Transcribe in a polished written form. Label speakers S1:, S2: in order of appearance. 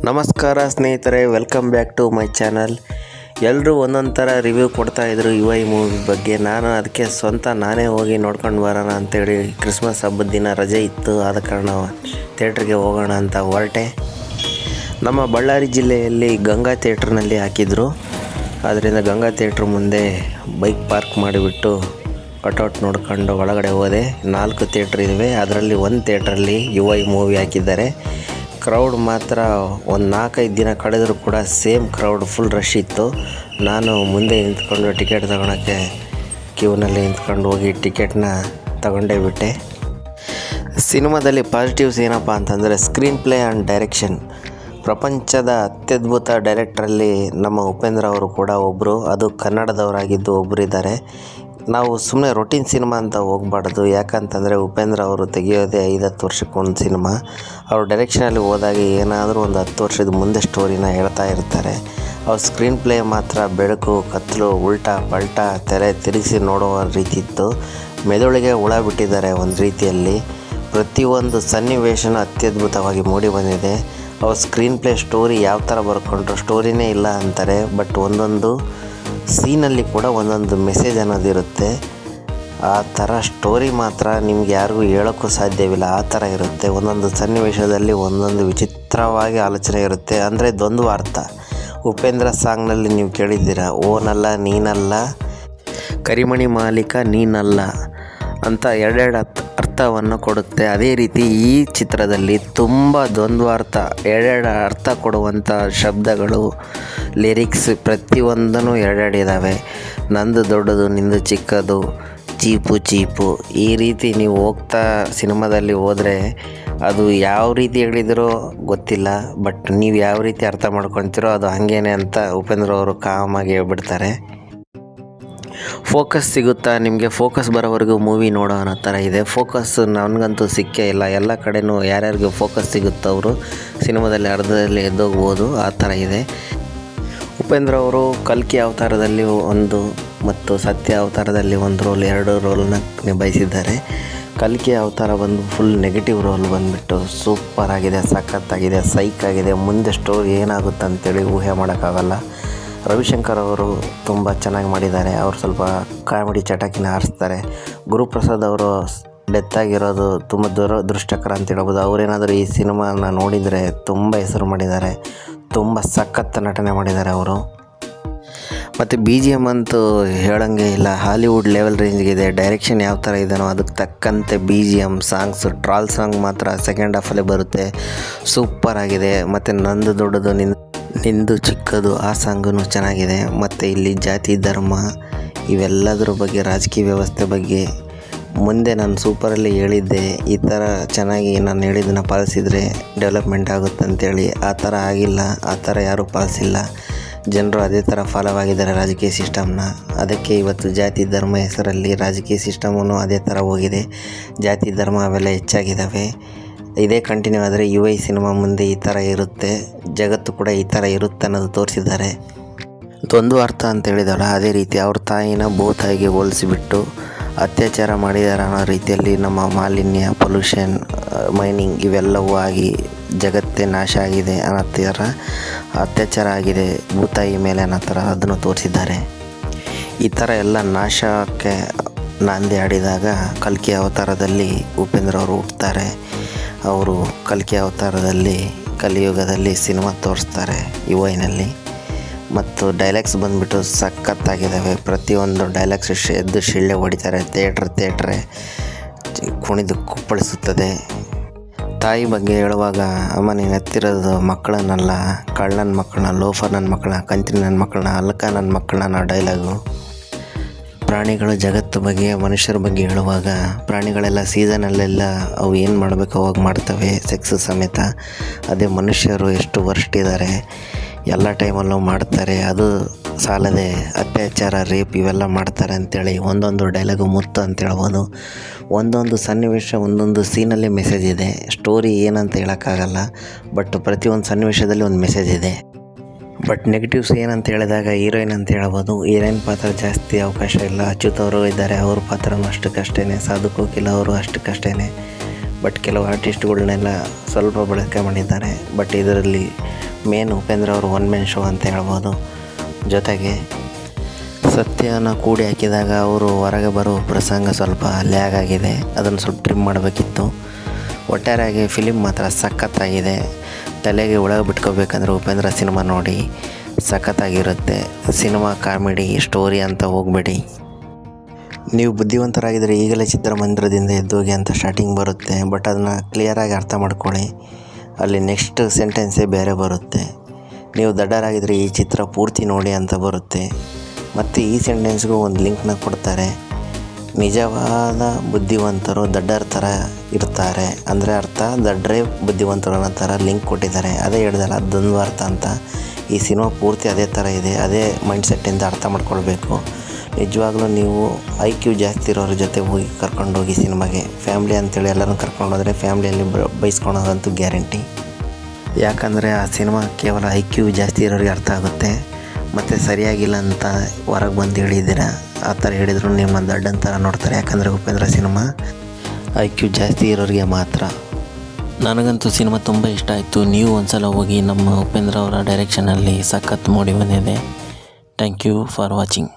S1: ನಮಸ್ಕಾರ ಸ್ನೇಹಿತರೆ, welcome back to my channel. ಎಲ್ಲರೂ ಒಂದೊಂದು ಥರ ರಿವ್ಯೂ ಕೊಡ್ತಾಯಿದ್ರು UI ಮೂವಿ ಬಗ್ಗೆ. ನಾನು ಅದಕ್ಕೆ ನಾನೇ ಹೋಗಿ ನೋಡ್ಕೊಂಡು ಬರೋಣ ಅಂಥೇಳಿ ಕ್ರಿಸ್ಮಸ್ ಹಬ್ಬದ ದಿನ ರಜೆ ಇತ್ತು, ಆದ ಕಾರಣ ಥಿಯೇಟ್ರಿಗೆ ಹೋಗೋಣ ಅಂತ ಹೊರಟೆ. ನಮ್ಮ ಬಳ್ಳಾರಿ ಜಿಲ್ಲೆಯಲ್ಲಿ ಗಂಗಾ ಥಿಯೇಟ್ರ್ನಲ್ಲಿ ಹಾಕಿದ್ರು. ಆದ್ದರಿಂದ ಗಂಗಾ ಥಿಯೇಟ್ರ್ ಮುಂದೆ ಬೈಕ್ ಪಾರ್ಕ್ ಮಾಡಿಬಿಟ್ಟು ಕಟೌಟ್ ನೋಡ್ಕೊಂಡು ಒಳಗಡೆ ಹೋದೆ. 4 ಥಿಯೇಟ್ರ್ ಇವೆ, ಅದರಲ್ಲಿ ಒಂದು ಥಿಯೇಟ್ರಲ್ಲಿ UI ಮೂವಿ ಹಾಕಿದ್ದಾರೆ. ಕ್ರೌಡ್ ಮಾತ್ರ ಒಂದು 4-5 ದಿನ ಕಳೆದರೂ ಕೂಡ ಸೇಮ್ ಕ್ರೌಡ್, ಫುಲ್ ರಶ್ ಇತ್ತು. ನಾನು ಮುಂದೆ ನಿಂತ್ಕೊಂಡು ಟಿಕೆಟ್ ತಗೊಳಕ್ಕೆ ಕ್ಯೂನಲ್ಲಿ ನಿಂತ್ಕೊಂಡು ಹೋಗಿ ಟಿಕೆಟ್ನ ತಗೊಂಡೇ ಬಿಟ್ಟೆ. ಸಿನಿಮಾದಲ್ಲಿ ಪಾಸಿಟಿವ್ಸ್ ಏನಪ್ಪ ಅಂತಂದರೆ ಸ್ಕ್ರೀನ್ ಪ್ಲೇ ಆ್ಯಂಡ್ ಡೈರೆಕ್ಷನ್. ಪ್ರಪಂಚದ ಅತ್ಯದ್ಭುತ ಡೈರೆಕ್ಟ್ರಲ್ಲಿ ನಮ್ಮ ಉಪೇಂದ್ರ ಅವರು ಕೂಡ ಒಬ್ಬರು, ಅದು ಕನ್ನಡದವರಾಗಿದ್ದು ಒಬ್ಬರಿದ್ದಾರೆ. ನಾವು ಸುಮ್ಮನೆ ರೊಟೀನ್ ಸಿನಿಮಾ ಅಂತ ಹೋಗಬಾರ್ದು, ಯಾಕಂತಂದರೆ ಉಪೇಂದ್ರ ಅವರು ತೆಗೆಯೋದೇ 5-10 ವರ್ಷಕ್ಕೊಂದು ಸಿನಿಮಾ. ಅವ್ರ ಡೈರೆಕ್ಷನಲ್ಲಿ ಹೋದಾಗ ಏನಾದರೂ ಒಂದು 10 ವರ್ಷದ ಮುಂದೆ ಸ್ಟೋರಿನ ಹೇಳ್ತಾ ಇರ್ತಾರೆ. ಅವ್ರ ಸ್ಕ್ರೀನ್ ಪ್ಲೇ ಮಾತ್ರ ಬೆಳಕು ಕತ್ತಲು, ಉಲ್ಟಾ ಪಲ್ಟಾ, ತೆರೆ ತಿರುಗಿಸಿ ನೋಡೋ ರೀತಿ ಇತ್ತು. ಮೆದುಳಿಗೆ ಹುಳ ಬಿಟ್ಟಿದ್ದಾರೆ ಒಂದು ರೀತಿಯಲ್ಲಿ. ಪ್ರತಿಯೊಂದು ಸನ್ನಿವೇಶನೂ ಅತ್ಯದ್ಭುತವಾಗಿ ಮೂಡಿ ಬಂದಿದೆ. ಅವ್ರ ಸ್ಕ್ರೀನ್ ಪ್ಲೇ ಸ್ಟೋರಿ ಯಾವ ಥರ ಬರ್ಕೊಂಡ್ರು, ಸ್ಟೋರಿನೇ ಇಲ್ಲ ಅಂತಾರೆ, ಬಟ್ ಒಂದೊಂದು ಸೀನಲ್ಲಿ ಕೂಡ ಒಂದೊಂದು ಮೆಸೇಜ್ ಅನ್ನೋದಿರುತ್ತೆ. ಆ ಥರ ಸ್ಟೋರಿ ಮಾತ್ರ ನಿಮ್ಗೆ ಯಾರಿಗೂ ಹೇಳೋಕ್ಕೂ ಸಾಧ್ಯವಿಲ್ಲ, ಆ ಥರ ಇರುತ್ತೆ. ಒಂದೊಂದು ಸನ್ನಿವೇಶದಲ್ಲಿ ಒಂದೊಂದು ವಿಚಿತ್ರವಾಗಿ ಆಲೋಚನೆ ಇರುತ್ತೆ. ಅಂದರೆ ದ್ವಂದ್ವ ಅರ್ಥ. ಉಪೇಂದ್ರ ಸಾಂಗ್ನಲ್ಲಿ ನೀವು ಕೇಳಿದ್ದೀರ, ಓನಲ್ಲ ನೀನಲ್ಲ, ಕರಿಮಣಿ ಮಾಲೀಕ ನೀನಲ್ಲ ಅಂತ ಎರಡೆರಡು ಅರ್ಥವನ್ನು ಕೊಡುತ್ತೆ. ಅದೇ ರೀತಿ ಈ ಚಿತ್ರದಲ್ಲಿ ತುಂಬ ದ್ವಂದ್ವಾರ್ಥ, ಎರಡೆರಡು ಅರ್ಥ ಕೊಡುವಂಥ ಶಬ್ದಗಳು, ಲಿರಿಕ್ಸ್ ಪ್ರತಿಯೊಂದೂ ಎರಡೆರಡು ಇದ್ದಾವೆ. ನಂದು ದೊಡ್ಡದು ನಿಂದು ಚಿಕ್ಕದು, ಚೀಪು ಈ ರೀತಿ ನೀವು ಹೋಗ್ತಾ ಸಿನಿಮಾದಲ್ಲಿ ಹೋದರೆ ಅದು ಯಾವ ರೀತಿ ಹೇಳಿದರೂ ಗೊತ್ತಿಲ್ಲ, ಬಟ್ ನೀವು ಯಾವ ರೀತಿ ಅರ್ಥ ಮಾಡ್ಕೊತೀರೋ ಅದು ಹಾಗೇನೆ ಅಂತ ಉಪೇಂದ್ರ ಅವರು ಕಾಮಾಗಿ ಹೇಳ್ಬಿಡ್ತಾರೆ. ಫೋಕಸ್ ಸಿಗುತ್ತಾ ನಿಮಗೆ, ಫೋಕಸ್ ಬರೋವರೆಗೂ ಮೂವಿ ನೋಡೋ ಅನ್ನೋ ಥರ ಇದೆ. ಫೋಕಸ್ ನನಗಂತೂ ಸಿಕ್ಕೇ ಇಲ್ಲ. ಎಲ್ಲ ಕಡೆನೂ ಯಾರ್ಯಾರಿಗೆ ಫೋಕಸ್ ಸಿಗುತ್ತೋ ಅವರು ಸಿನಿಮಾದಲ್ಲಿ ಅರ್ಧದಲ್ಲಿ ಎದ್ದೋಗ್ಬೋದು, ಆ ಥರ ಇದೆ. ಉಪೇಂದ್ರ ಅವರು ಕಲ್ಕಿ ಅವತಾರದಲ್ಲಿ ಒಂದು ಮತ್ತು ಸತ್ಯ ಅವತಾರದಲ್ಲಿ ಒಂದು ರೋಲ್, 2 ರೋಲ್ನ ನಿಭಾಯಿಸಿದ್ದಾರೆ. ಕಲ್ಕಿ ಅವತಾರ ಬಂದು ಫುಲ್ ನೆಗೆಟಿವ್ ರೋಲ್ ಬಂದುಬಿಟ್ಟು ಸೂಪರ್ ಆಗಿದೆ, ಸಖತ್ತಾಗಿದೆ, ಸೈಕ್ ಆಗಿದೆ. ಮುಂದೆ ಸ್ಟೋರಿ ಏನಾಗುತ್ತೆ ಅಂತೇಳಿ ಊಹೆ ಮಾಡೋಕ್ಕಾಗಲ್ಲ. ರವಿಶಂಕರ್ ಅವರು ತುಂಬ ಚೆನ್ನಾಗಿ ಮಾಡಿದ್ದಾರೆ. ಅವರು ಸ್ವಲ್ಪ ಕಾಮಿಡಿ ಚಟಾಕಿನ ಹಾರಿಸ್ತಾರೆ. ಗುರುಪ್ರಸಾದ್ ಅವರು ಡೆತ್ ಆಗಿರೋದು ತುಂಬ ದುರದೃಷ್ಟಕರ ಅಂತ ಹೇಳ್ಬೋದು. ಅವರೇನಾದರೂ ಈ ಸಿನಿಮಾನ ನೋಡಿದರೆ ತುಂಬ ಹೆಸರು ಮಾಡಿದ್ದಾರೆ, ತುಂಬ ಸಖತ್ ನಟನೆ ಮಾಡಿದ್ದಾರೆ ಅವರು. ಮತ್ತು BGM ಅಂತೂ ಹೇಳೋಂಗೆ ಇಲ್ಲ, ಹಾಲಿವುಡ್ ಲೆವೆಲ್ ರೇಂಜ್ಗಿದೆ. ಡೈರೆಕ್ಷನ್ ಯಾವ ಥರ ಇದೆಯೋ ಅದಕ್ಕೆ ತಕ್ಕಂತೆ BGM, ಸಾಂಗ್ಸ್, ಟ್ರಾಲ್ ಸಾಂಗ್ ಮಾತ್ರ ಸೆಕೆಂಡ್ ಹಾಫಲ್ಲೇ ಬರುತ್ತೆ, ಸೂಪರ್ ಆಗಿದೆ. ಮತ್ತು ನಂದು ದೊಡ್ಡದು ನಿಂದು ಚಿಕ್ಕದು ಆ ಸಾಂಗೂ ಚೆನ್ನಾಗಿದೆ. ಮತ್ತು ಇಲ್ಲಿ ಜಾತಿ ಧರ್ಮ ಇವೆಲ್ಲದರ ಬಗ್ಗೆ, ರಾಜಕೀಯ ವ್ಯವಸ್ಥೆ ಬಗ್ಗೆ ಮುಂದೆ ನಾನು ಸೂಪರಲ್ಲಿ ಹೇಳಿದ್ದೆ, ಈ ಥರ ಚೆನ್ನಾಗಿ ನಾನು ಹೇಳಿದ್ದನ್ನು ಪಾಲಿಸಿದರೆ ಡೆವಲಪ್ಮೆಂಟ್ ಆಗುತ್ತೆ ಅಂತೇಳಿ. ಆ ಥರ ಆಗಿಲ್ಲ, ಆ ಥರ ಯಾರೂ ಪಾಲಿಸಿಲ್ಲ. ಜನರು ಅದೇ ಥರ ಫಾಲೋ ಆಗಿದ್ದಾರೆ ರಾಜಕೀಯ ಸಿಸ್ಟಮ್ನ. ಅದಕ್ಕೆ ಇವತ್ತು ಜಾತಿ ಧರ್ಮ ಹೆಸರಲ್ಲಿ ರಾಜಕೀಯ ಸಿಸ್ಟಮೂ ಅದೇ ಥರ ಹೋಗಿದೆ. ಜಾತಿ ಧರ್ಮ ಅವೆಲ್ಲ ಹೆಚ್ಚಾಗಿದ್ದಾವೆ. ಇದೇ ಕಂಟಿನ್ಯೂ ಆದರೆ UI ಸಿನಿಮಾ ಮುಂದೆ ಈ ಥರ ಇರುತ್ತೆ, ಜಗತ್ತು ಕೂಡ ಈ ಥರ ಇರುತ್ತೆ ಅನ್ನೋದು ತೋರಿಸಿದ್ದಾರೆ. ದ್ವಂದ್ವ ಅರ್ಥ ಅಂತ ಹೇಳಿದಲ್ಲ, ಅದೇ ರೀತಿ ಅವ್ರ ತಾಯಿನ ಭೂತಾಯಿಗೆ ಹೋಲಿಸಿಬಿಟ್ಟು ಅತ್ಯಾಚಾರ ಮಾಡಿದ್ದಾರೆ ಅನ್ನೋ ರೀತಿಯಲ್ಲಿ ನಮ್ಮ ಮಾಲಿನ್ಯ, ಪೊಲ್ಯೂಷನ್, ಮೈನಿಂಗ್ ಇವೆಲ್ಲವೂ ಆಗಿ ಜಗತ್ತೇ ನಾಶ ಆಗಿದೆ ಅನ್ನೋ ಥರ ಅತ್ಯಾಚಾರ ಆಗಿದೆ ಭೂತಾಯಿ ಮೇಲೆ ಅನ್ನೋ ಥರ ಅದನ್ನು ತೋರಿಸಿದ್ದಾರೆ. ಈ ಥರ ಎಲ್ಲ ನಾಶಕ್ಕೆ ನಾಂದಿ ಆಡಿದಾಗ ಕಲ್ಕಿ ಅವತಾರದಲ್ಲಿ ಉಪೇಂದ್ರ ಅವರು ಹುಟ್ಟುತ್ತಾರೆ. ಅವರು ಕಲ್ಕಿ ಅವತಾರದಲ್ಲಿ ಕಲಿಯುಗದಲ್ಲಿ ಸಿನಿಮಾ ತೋರಿಸ್ತಾರೆ UIನಲ್ಲಿ. ಮತ್ತು ಡೈಲಾಗ್ಸ್ ಬಂದುಬಿಟ್ಟು ಸಖತ್ತಾಗಿದ್ದಾವೆ. ಪ್ರತಿಯೊಂದು ಡೈಲಾಗ್ಸ್ ಎದ್ದು ಶಿಳ್ಳೆ ಹೊಡಿತಾರೆ. ಥಿಯೇಟ್ರೇ ಕುಣಿದು ಕುಪ್ಪಳಿಸುತ್ತದೆ. ತಾಯಿ ಬಗ್ಗೆ ಹೇಳುವಾಗ, ಅಮ್ಮ ನೀನು ಎತ್ತಿರೋದು ಮಕ್ಕಳನ್ನಲ್ಲ, ಕಳ್ಳನ ಮಕ್ಕಳನ್ನ, ಲೋಫರ್ ನನ್ನ ಮಕ್ಕಳನ್ನ, ಕಂತ್ರಿ ನನ್ನ ಮಕ್ಕಳನ್ನ, ಅಲ್ಕ ನನ್ನ ಮಕ್ಕಳನ್ನ ಅನ್ನೋ ಡೈಲಾಗು. ಪ್ರಾಣಿಗಳ ಜಗತ್ತು ಬಗ್ಗೆ, ಮನುಷ್ಯರ ಬಗ್ಗೆ ಹೇಳುವಾಗ, ಪ್ರಾಣಿಗಳೆಲ್ಲ ಸೀಸನಲ್ಲೆಲ್ಲ ಅವು ಏನು ಮಾಡಬೇಕು ಅವಾಗ ಮಾಡ್ತವೆ, ಸೆಕ್ಸ್ ಸಮೇತ. ಅದೇ ಮನುಷ್ಯರು ಎಷ್ಟು ವರ್ಸ್ಟ್ ಇದ್ದಾರೆ, ಎಲ್ಲ ಟೈಮಲ್ಲೂ ಮಾಡ್ತಾರೆ. ಅದು ಸಾಲದೆ ಅತ್ಯಾಚಾರ, ರೇಪ್ ಇವೆಲ್ಲ ಮಾಡ್ತಾರೆ ಅಂಥೇಳಿ ಒಂದೊಂದು ಡೈಲಾಗು ಮುತ್ತು ಅಂತ ಹೇಳ್ಬೋದು. ಒಂದೊಂದು ಸನ್ನಿವೇಶ, ಒಂದೊಂದು ಸೀನಲ್ಲಿ ಮೆಸೇಜ್ ಇದೆ. ಸ್ಟೋರಿ ಏನಂತ ಹೇಳೋಕ್ಕಾಗಲ್ಲ, ಬಟ್ ಪ್ರತಿಯೊಂದು ಸನ್ನಿವೇಶದಲ್ಲಿ ಒಂದು ಮೆಸೇಜ್ ಇದೆ. ಬಟ್ ನೆಗೆಟಿವ್ಸ್ ಏನಂತ ಹೇಳಿದಾಗ ಹೀರೋಯಿನ್ ಅಂತ ಹೇಳ್ಬೋದು. ಹೀರೋಯಿನ್ ಪಾತ್ರ ಜಾಸ್ತಿ ಅವಕಾಶ ಇಲ್ಲ. ಅಚ್ಯುತ್ ಅವರು ಇದ್ದಾರೆ, ಅವ್ರ ಪಾತ್ರನೂ ಅಷ್ಟಕ್ಕಷ್ಟೇ. ಸಾಧು ಕೋಕಿಲ ಅವರು ಅಷ್ಟಕ್ಕಷ್ಟೇ. ಬಟ್ ಕೆಲವು ಆರ್ಟಿಸ್ಟ್ಗಳನ್ನೆಲ್ಲ ಸ್ವಲ್ಪ ಬಳಕೆ ಮಾಡಿದ್ದಾರೆ. ಬಟ್ ಇದರಲ್ಲಿ ಮೇನ್ ಉಪೇಂದ್ರ ಅವರು ಒನ್ ಮ್ಯಾನ್ ಶೋ ಅಂತ ಹೇಳ್ಬೋದು. ಜೊತೆಗೆ ಸತ್ಯನ ಕೂಡಿ ಹಾಕಿದಾಗ ಅವರು ಹೊರಗೆ ಬರೋ ಪ್ರಸಂಗ ಸ್ವಲ್ಪ ಲ್ಯಾಗ್ ಆಗಿದೆ, ಅದನ್ನು ಸ್ವಲ್ಪ ಟ್ರಿಮ್ ಮಾಡಬೇಕಿತ್ತು. ಒಟ್ಟಾರೆಯಾಗಿ ಫಿಲಿಮ್ ಮಾತ್ರ ಸಖತ್ತಾಗಿದೆ. ತಲೆಗೆ ಒಳಗೆ ಬಿಟ್ಕೋಬೇಕಂದ್ರೆ ಉಪೇಂದ್ರ ಸಿನಿಮಾ ನೋಡಿ, ಸಖತ್ತಾಗಿರುತ್ತೆ. ಸಿನಿಮಾ ಕಾಮಿಡಿ ಸ್ಟೋರಿ ಅಂತ ಹೋಗಬೇಡಿ. ನೀವು ಬುದ್ಧಿವಂತರಾಗಿದ್ದರೆ ಈಗಲೇ ಚಿತ್ರಮಂದಿರದಿಂದ ಎದ್ದೋಗಿ ಅಂತ ಸ್ಟಾರ್ಟಿಂಗ್ ಬರುತ್ತೆ, ಬಟ್ ಅದನ್ನು ಕ್ಲಿಯರಾಗಿ ಅರ್ಥ ಮಾಡ್ಕೊಳ್ಳಿ. ಅಲ್ಲಿ ನೆಕ್ಸ್ಟ್ ಸೆಂಟೆನ್ಸೇ ಬೇರೆ ಬರುತ್ತೆ. ನೀವು ದಡ್ಡರಾಗಿದ್ದರೆ ಈ ಚಿತ್ರ ಪೂರ್ತಿ ನೋಡಿ ಅಂತ ಬರುತ್ತೆ. ಮತ್ತು ಈ ಸೆಂಟೆನ್ಸ್ಗೂ ಒಂದು ಲಿಂಕ್ನ ಕೊಡ್ತಾರೆ. ನಿಜವಾದ ಬುದ್ಧಿವಂತರು ದಡ್ಡರ ಥರ ಇರ್ತಾರೆ ಅಂದರೆ ಅರ್ಥ ದಡ್ಡರೇ ಬುದ್ಧಿವಂತರು ಅನ್ನೋ ಥರ ಲಿಂಕ್ ಕೊಟ್ಟಿದ್ದಾರೆ. ಅದೇ ಹೇಳ್ದಲ್ಲ ದ್ವಂದ್ವ ಅರ್ಥ ಅಂತ. ಈ ಸಿನಿಮಾ ಪೂರ್ತಿ ಅದೇ ಥರ ಇದೆ. ಅದೇ ಮೈಂಡ್ಸೆಟ್ಟಿಂದ ಅರ್ಥ ಮಾಡ್ಕೊಳ್ಬೇಕು. ನಿಜವಾಗ್ಲೂ ನೀವು IQ ಜಾಸ್ತಿ ಇರೋರ ಜೊತೆ ಹೋಗಿ ಕರ್ಕೊಂಡೋಗಿ ಸಿನಿಮಾಗೆ. ಫ್ಯಾಮ್ಲಿ ಅಂತೇಳಿ ಎಲ್ಲರೂ ಕರ್ಕೊಂಡೋದ್ರೆ ಫ್ಯಾಮ್ಲಿಯಲ್ಲಿ ಬೈಸ್ಕೊಳೋದಂತೂ ಗ್ಯಾರಂಟಿ. ಯಾಕಂದರೆ ಆ ಸಿನಿಮಾ ಕೇವಲ IQ ಜಾಸ್ತಿ ಇರೋರಿಗೆ ಅರ್ಥ ಆಗುತ್ತೆ. ಮತ್ತು ಸರಿಯಾಗಿಲ್ಲ ಅಂತ ಹೊರಗೆ ಬಂದು ಹೇಳಿದ್ದೀರ, ಆ ಥರ ಹೇಳಿದ್ರು ನಿಮ್ಮ ದಡ್ಡನ ಥರ ನೋಡ್ತಾರೆ. ಯಾಕಂದರೆ ಉಪೇಂದ್ರ ಸಿನಿಮಾ IQ ಜಾಸ್ತಿ ಇರೋರಿಗೆ ಮಾತ್ರ. ನನಗಂತೂ ಸಿನಿಮಾ ತುಂಬ ಇಷ್ಟ ಆಯಿತು. ನೀವು ಒಂದ್ಸಲ ಹೋಗಿ ನಮ್ಮ ಉಪೇಂದ್ರ ಅವರ ಡೈರೆಕ್ಷನಲ್ಲಿ ಸಖತ್ ಮೂಡಿ ಬಂದಿದೆ. Thank you for watching.